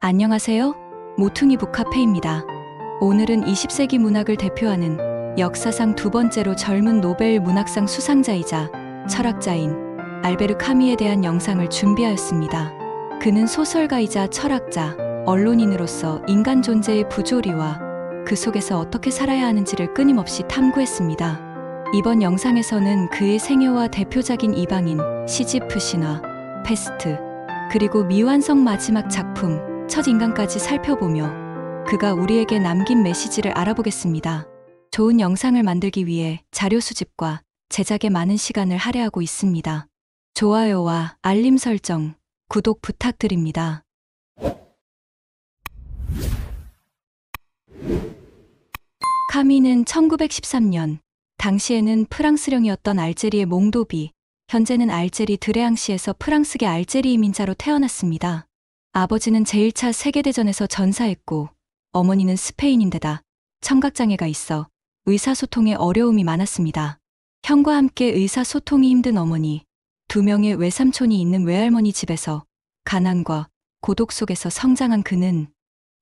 안녕하세요. 모퉁이 북카페입니다. 오늘은 20세기 문학을 대표하는 역사상 두 번째로 젊은 노벨 문학상 수상자이자 철학자인 알베르 카미에 대한 영상을 준비하였습니다. 그는 소설가이자 철학자, 언론인으로서 인간 존재의 부조리와 그 속에서 어떻게 살아야 하는지를 끊임없이 탐구했습니다. 이번 영상에서는 그의 생애와 대표작인 이방인, 시지프 신화, 페스트, 그리고 미완성 마지막 작품, 첫 인간까지 살펴보며 그가 우리에게 남긴 메시지를 알아보겠습니다. 좋은 영상을 만들기 위해 자료 수집과 제작에 많은 시간을 할애하고 있습니다. 좋아요와 알림 설정, 구독 부탁드립니다. 카미는 1913년, 당시에는 프랑스령이었던 알제리의 몽도비, 현재는 알제리 드레앙시에서 프랑스계 알제리 이민자로 태어났습니다. 아버지는 제1차 세계대전에서 전사했고 어머니는 스페인인데다 청각장애가 있어 의사소통에 어려움이 많았습니다. 형과 함께 의사소통이 힘든 어머니, 두 명의 외삼촌이 있는 외할머니 집에서 가난과 고독 속에서 성장한 그는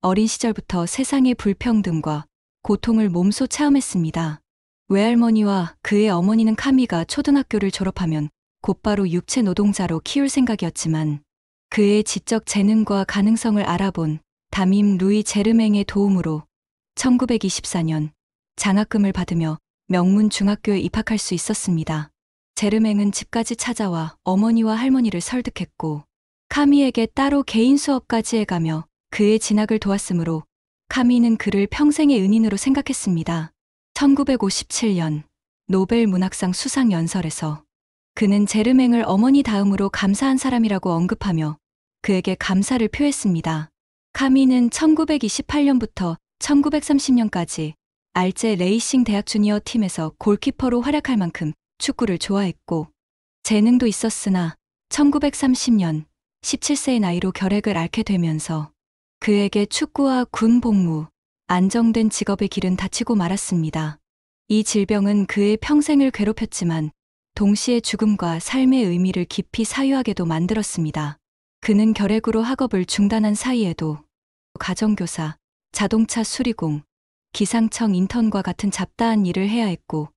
어린 시절부터 세상의 불평등과 고통을 몸소 체험했습니다. 외할머니와 그의 어머니는 카미가 초등학교를 졸업하면 곧바로 육체 노동자로 키울 생각이었지만 그의 지적 재능과 가능성을 알아본 담임 루이 제르맹의 도움으로 1924년 장학금을 받으며 명문 중학교에 입학할 수 있었습니다. 제르맹은 집까지 찾아와 어머니와 할머니를 설득했고 카미에게 따로 개인 수업까지 해가며 그의 진학을 도왔으므로 카미는 그를 평생의 은인으로 생각했습니다. 1957년 노벨 문학상 수상 연설에서 그는 제르맹을 어머니 다음으로 감사한 사람이라고 언급하며 그에게 감사를 표했습니다. 카미는 1928년부터 1930년까지 알제 레이싱 대학 주니어 팀에서 골키퍼로 활약할 만큼 축구를 좋아했고 재능도 있었으나 1930년 17세의 나이로 결핵을 앓게 되면서 그에게 축구와 군 복무, 안정된 직업의 길은 닫히고 말았습니다. 이 질병은 그의 평생을 괴롭혔지만 동시에 죽음과 삶의 의미를 깊이 사유하게도 만들었습니다. 그는 결핵으로 학업을 중단한 사이에도 가정교사, 자동차 수리공, 기상청 인턴과 같은 잡다한 일을 해야 했고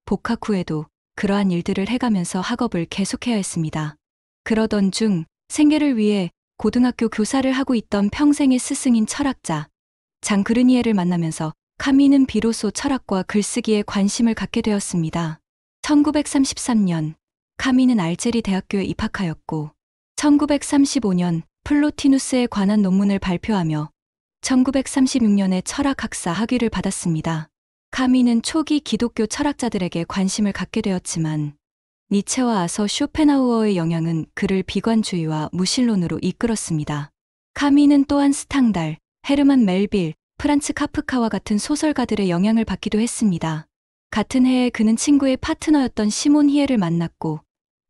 복학 후에도 그러한 일들을 해가면서 학업을 계속해야 했습니다. 그러던 중 생계를 위해 고등학교 교사를 하고 있던 평생의 스승인 철학자 장 그르니에를 만나면서 카미는 비로소 철학과 글쓰기에 관심을 갖게 되었습니다. 1933년 카미는 알제리 대학교에 입학하였고 1935년 플로티누스에 관한 논문을 발표하며 1936년에 철학학사 학위를 받았습니다. 카미는 초기 기독교 철학자들에게 관심을 갖게 되었지만 니체와 아서 쇼펜하우어의 영향은 그를 비관주의와 무신론으로 이끌었습니다. 카미는 또한 스탕달, 헤르만 멜빌, 프란츠 카프카와 같은 소설가들의 영향을 받기도 했습니다. 같은 해에 그는 친구의 파트너였던 시몬 히에를 만났고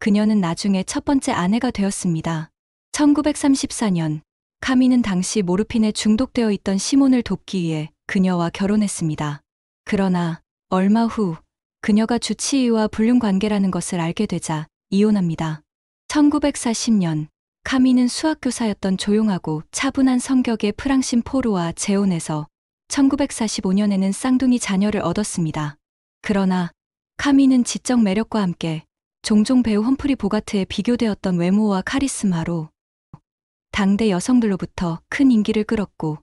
그녀는 나중에 첫 번째 아내가 되었습니다. 1934년 카미는 당시 모르핀에 중독되어 있던 시몬을 돕기 위해 그녀와 결혼했습니다. 그러나 얼마 후 그녀가 주치의와 불륜 관계라는 것을 알게 되자 이혼합니다. 1940년 카미는 수학교사였던 조용하고 차분한 성격의 프랑신 포르와 재혼해서 1945년에는 쌍둥이 자녀를 얻었습니다. 그러나 카미는 지적 매력과 함께 종종 배우 험프리 보가트에 비교되었던 외모와 카리스마로 당대 여성들로부터 큰 인기를 끌었고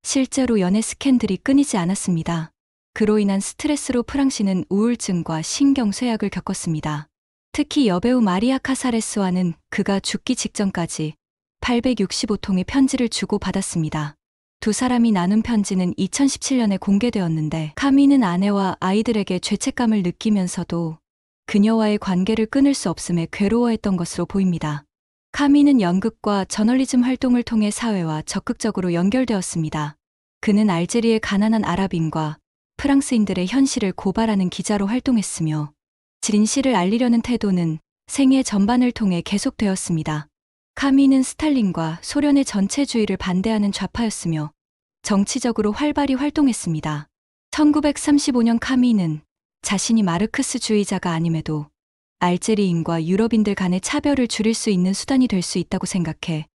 실제로 연애 스캔들이 끊이지 않았습니다. 그로 인한 스트레스로 프랑시는 우울증과 신경쇠약을 겪었습니다. 특히 여배우 마리아 카사레스와는 그가 죽기 직전까지 865통의 편지를 주고받았습니다. 두 사람이 나눈 편지는 2017년에 공개되었는데 카미는 아내와 아이들에게 죄책감을 느끼면서도 그녀와의 관계를 끊을 수 없음에 괴로워했던 것으로 보입니다. 카미는 연극과 저널리즘 활동을 통해 사회와 적극적으로 연결되었습니다. 그는 알제리의 가난한 아랍인과 프랑스인들의 현실을 고발하는 기자로 활동했으며 진실을 알리려는 태도는 생애 전반을 통해 계속되었습니다. 카미는 스탈린과 소련의 전체주의를 반대하는 좌파였으며 정치적으로 활발히 활동했습니다. 1935년 카미는 자신이 마르크스주의자가 아님에도 알제리인과 유럽인들 간의 차별을 줄일 수 있는 수단이 될 수 있다고 생각해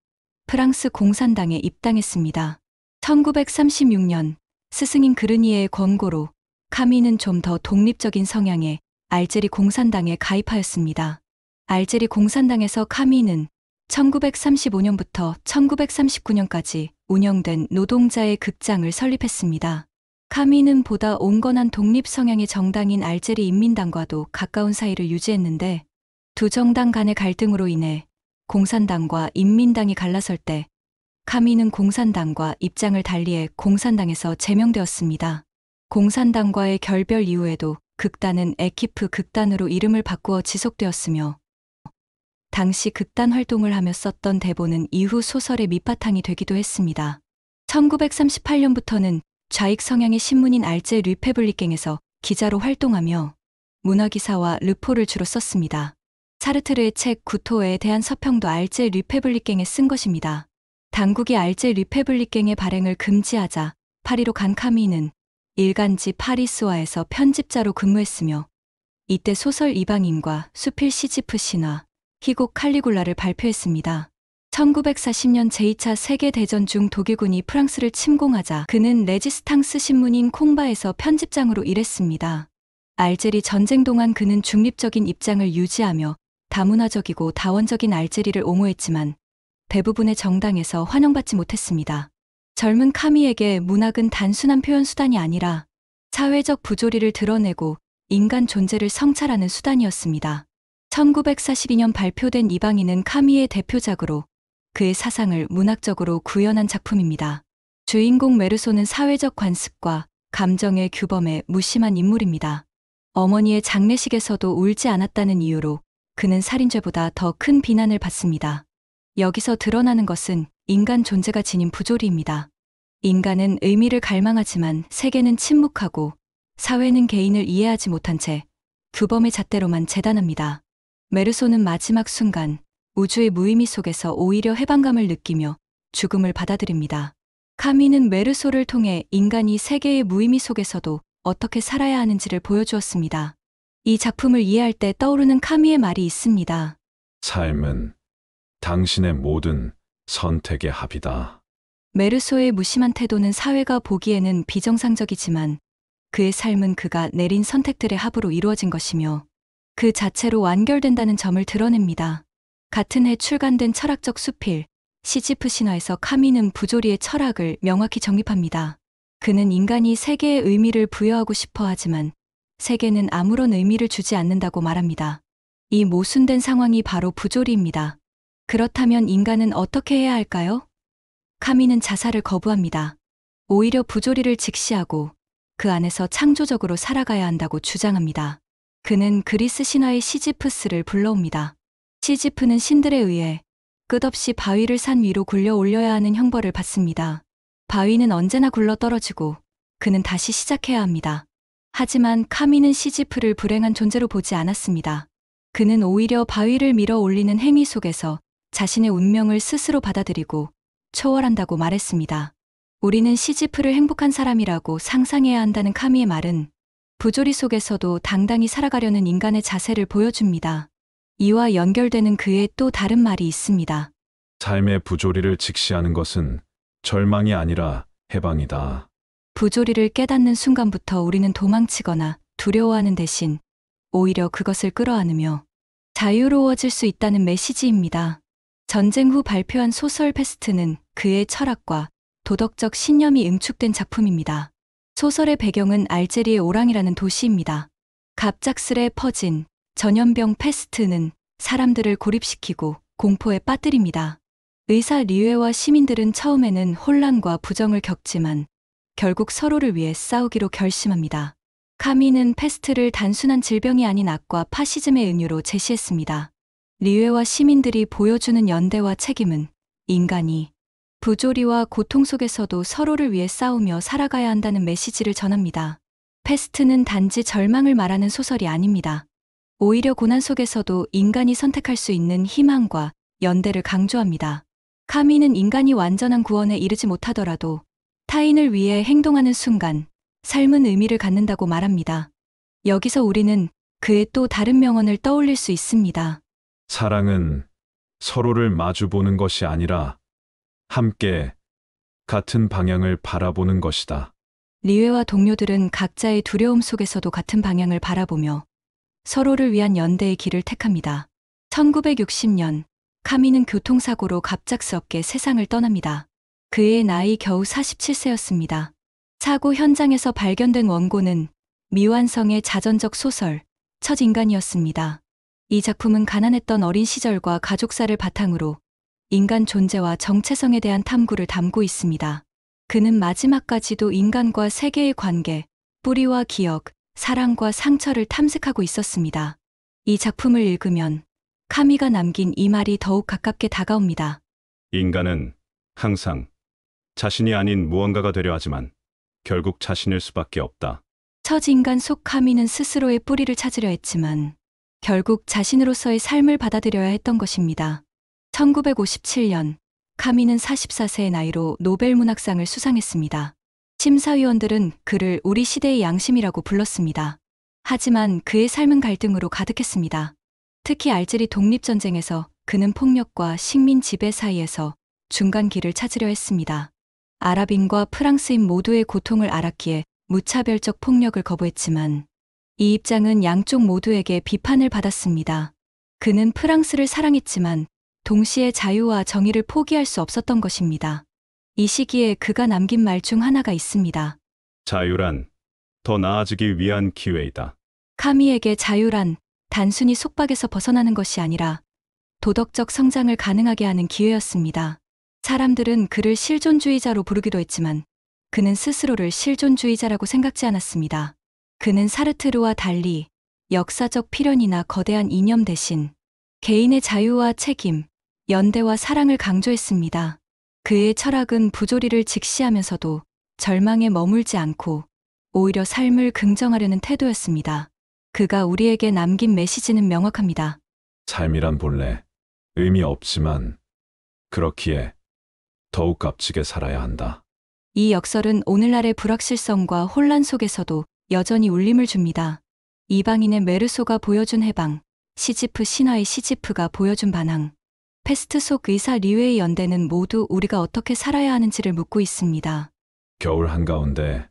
프랑스 공산당에 입당했습니다. 1936년 스승인 그르니에의 권고로 카미는 좀 더 독립적인 성향의 알제리 공산당에 가입하였습니다. 알제리 공산당에서 카미는 1935년부터 1939년까지 운영된 노동자의 극장을 설립했습니다. 카미는 보다 온건한 독립 성향의 정당인 알제리 인민당과도 가까운 사이를 유지했는데 두 정당 간의 갈등으로 인해 공산당과 인민당이 갈라설 때 카미는 공산당과 입장을 달리해 공산당에서 제명되었습니다. 공산당과의 결별 이후에도 극단은 에키프 극단으로 이름을 바꾸어 지속되었으며 당시 극단 활동을 하며 썼던 대본은 이후 소설의 밑바탕이 되기도 했습니다. 1938년부터는 좌익 성향의 신문인 알제 르페블리갱에서 기자로 활동하며 문화기사와 르포를 주로 썼습니다. 사르트르의 책 구토에 대한 서평도 알제 르페블리갱에 쓴 것입니다. 당국이 알제 르페블리갱의 발행을 금지하자 파리로 간 카미는 일간지 파리스와에서 편집자로 근무했으며 이때 소설 이방인과 수필 시지프 신화, 희곡 칼리굴라를 발표했습니다. 1940년 제2차 세계대전 중 독일군이 프랑스를 침공하자 그는 레지스탕스 신문인 콩바에서 편집장으로 일했습니다. 알제리 전쟁 동안 그는 중립적인 입장을 유지하며 다문화적이고 다원적인 알제리를 옹호했지만 대부분의 정당에서 환영받지 못했습니다. 젊은 카미에게 문학은 단순한 표현 수단이 아니라 사회적 부조리를 드러내고 인간 존재를 성찰하는 수단이었습니다. 1942년 발표된 이방인은 카미의 대표작으로 그의 사상을 문학적으로 구현한 작품입니다. 주인공 메르소는 사회적 관습과 감정의 규범에 무심한 인물입니다. 어머니의 장례식에서도 울지 않았다는 이유로 그는 살인죄보다 더 큰 비난을 받습니다. 여기서 드러나는 것은 인간 존재가 지닌 부조리입니다. 인간은 의미를 갈망하지만 세계는 침묵하고 사회는 개인을 이해하지 못한 채 규범의 잣대로만 재단합니다. 메르소는 마지막 순간 우주의 무의미 속에서 오히려 해방감을 느끼며 죽음을 받아들입니다. 카미는 메르소를 통해 인간이 세계의 무의미 속에서도 어떻게 살아야 하는지를 보여주었습니다. 이 작품을 이해할 때 떠오르는 카미의 말이 있습니다. 삶은 당신의 모든 선택의 합이다. 메르소의 무심한 태도는 사회가 보기에는 비정상적이지만 그의 삶은 그가 내린 선택들의 합으로 이루어진 것이며 그 자체로 완결된다는 점을 드러냅니다. 같은 해 출간된 철학적 수필, 시지프 신화에서 카미는 부조리의 철학을 명확히 정립합니다. 그는 인간이 세계에 의미를 부여하고 싶어 하지만 세계는 아무런 의미를 주지 않는다고 말합니다. 이 모순된 상황이 바로 부조리입니다. 그렇다면 인간은 어떻게 해야 할까요? 카미는 자살을 거부합니다. 오히려 부조리를 직시하고 그 안에서 창조적으로 살아가야 한다고 주장합니다. 그는 그리스 신화의 시지프스를 불러옵니다. 시지프는 신들에 의해 끝없이 바위를 산 위로 굴려 올려야 하는 형벌을 받습니다. 바위는 언제나 굴러 떨어지고 그는 다시 시작해야 합니다. 하지만 카미는 시지프를 불행한 존재로 보지 않았습니다. 그는 오히려 바위를 밀어 올리는 행위 속에서 자신의 운명을 스스로 받아들이고 초월한다고 말했습니다. 우리는 시지프를 행복한 사람이라고 상상해야 한다는 카미의 말은 부조리 속에서도 당당히 살아가려는 인간의 자세를 보여줍니다. 이와 연결되는 그의 또 다른 말이 있습니다. 삶의 부조리를 직시하는 것은 절망이 아니라 해방이다. 부조리를 깨닫는 순간부터 우리는 도망치거나 두려워하는 대신 오히려 그것을 끌어안으며 자유로워질 수 있다는 메시지입니다. 전쟁 후 발표한 소설 페스트는 그의 철학과 도덕적 신념이 응축된 작품입니다. 소설의 배경은 알제리의 오랑이라는 도시입니다. 갑작스레 퍼진 전염병 페스트는 사람들을 고립시키고 공포에 빠뜨립니다. 의사 리웨와 시민들은 처음에는 혼란과 부정을 겪지만 결국 서로를 위해 싸우기로 결심합니다. 카미는 페스트를 단순한 질병이 아닌 악과 파시즘의 은유로 제시했습니다. 리웨와 시민들이 보여주는 연대와 책임은 인간이 부조리와 고통 속에서도 서로를 위해 싸우며 살아가야 한다는 메시지를 전합니다. 페스트는 단지 절망을 말하는 소설이 아닙니다. 오히려 고난 속에서도 인간이 선택할 수 있는 희망과 연대를 강조합니다. 카미는 인간이 완전한 구원에 이르지 못하더라도 타인을 위해 행동하는 순간 삶은 의미를 갖는다고 말합니다. 여기서 우리는 그의 또 다른 명언을 떠올릴 수 있습니다. 사랑은 서로를 마주보는 것이 아니라 함께 같은 방향을 바라보는 것이다. 리웨와 동료들은 각자의 두려움 속에서도 같은 방향을 바라보며 서로를 위한 연대의 길을 택합니다. 1960년, 카미는 교통사고로 갑작스럽게 세상을 떠납니다. 그의 나이 겨우 47세였습니다. 사고 현장에서 발견된 원고는 미완성의 자전적 소설, 첫 인간이었습니다. 이 작품은 가난했던 어린 시절과 가족사를 바탕으로 인간 존재와 정체성에 대한 탐구를 담고 있습니다. 그는 마지막까지도 인간과 세계의 관계, 뿌리와 기억, 사랑과 상처를 탐색하고 있었습니다. 이 작품을 읽으면 카미가 남긴 이 말이 더욱 가깝게 다가옵니다. 인간은 항상 자신이 아닌 무언가가 되려 하지만 결국 자신일 수밖에 없다. 첫 인간 속 카미는 스스로의 뿌리를 찾으려 했지만 결국 자신으로서의 삶을 받아들여야 했던 것입니다. 1957년, 카미는 44세의 나이로 노벨 문학상을 수상했습니다. 심사위원들은 그를 우리 시대의 양심이라고 불렀습니다. 하지만 그의 삶은 갈등으로 가득했습니다. 특히 알제리 독립전쟁에서 그는 폭력과 식민 지배 사이에서 중간 길을 찾으려 했습니다. 아랍인과 프랑스인 모두의 고통을 알았기에 무차별적 폭력을 거부했지만 이 입장은 양쪽 모두에게 비판을 받았습니다. 그는 프랑스를 사랑했지만 동시에 자유와 정의를 포기할 수 없었던 것입니다. 이 시기에 그가 남긴 말 중 하나가 있습니다. 자유란 더 나아지기 위한 기회이다. 카미에게 자유란 단순히 속박에서 벗어나는 것이 아니라 도덕적 성장을 가능하게 하는 기회였습니다. 사람들은 그를 실존주의자로 부르기도 했지만 그는 스스로를 실존주의자라고 생각지 않았습니다. 그는 사르트르와 달리 역사적 필연이나 거대한 이념 대신 개인의 자유와 책임, 연대와 사랑을 강조했습니다. 그의 철학은 부조리를 직시하면서도 절망에 머물지 않고 오히려 삶을 긍정하려는 태도였습니다. 그가 우리에게 남긴 메시지는 명확합니다. 삶이란 본래 의미 없지만 그렇기에 더욱 값지게 살아야 한다. 이 역설은 오늘날의 불확실성과 혼란 속에서도 여전히 울림을 줍니다. 이방인의 메르소가 보여준 해방, 시지프 신화의 시지프가 보여준 반항, 패스트 속 의사 리웨의 연대는 모두 우리가 어떻게 살아야 하는지를 묻고 있습니다. 겨울 한가운데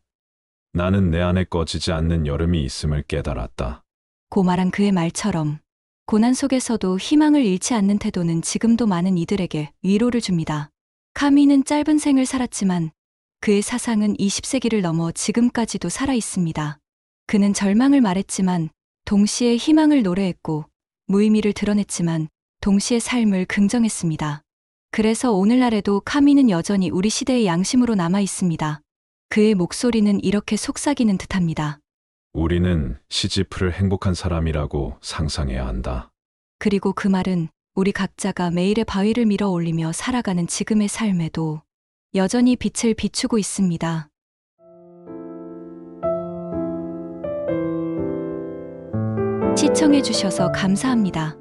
나는 내 안에 꺼지지 않는 여름이 있음을 깨달았다. 고 말한 그의 말처럼 고난 속에서도 희망을 잃지 않는 태도는 지금도 많은 이들에게 위로를 줍니다. 카미는 짧은 생을 살았지만 그의 사상은 20세기를 넘어 지금까지도 살아 있습니다. 그는 절망을 말했지만 동시에 희망을 노래했고 무의미를 드러냈지만 동시에 삶을 긍정했습니다. 그래서 오늘날에도 카미는 여전히 우리 시대의 양심으로 남아 있습니다. 그의 목소리는 이렇게 속삭이는 듯합니다. 우리는 시지프를 행복한 사람이라고 상상해야 한다. 그리고 그 말은 우리 각자가 매일의 바위를 밀어 올리며 살아가는 지금의 삶에도 여전히 빛을 비추고 있습니다. 시청해주셔서 감사합니다.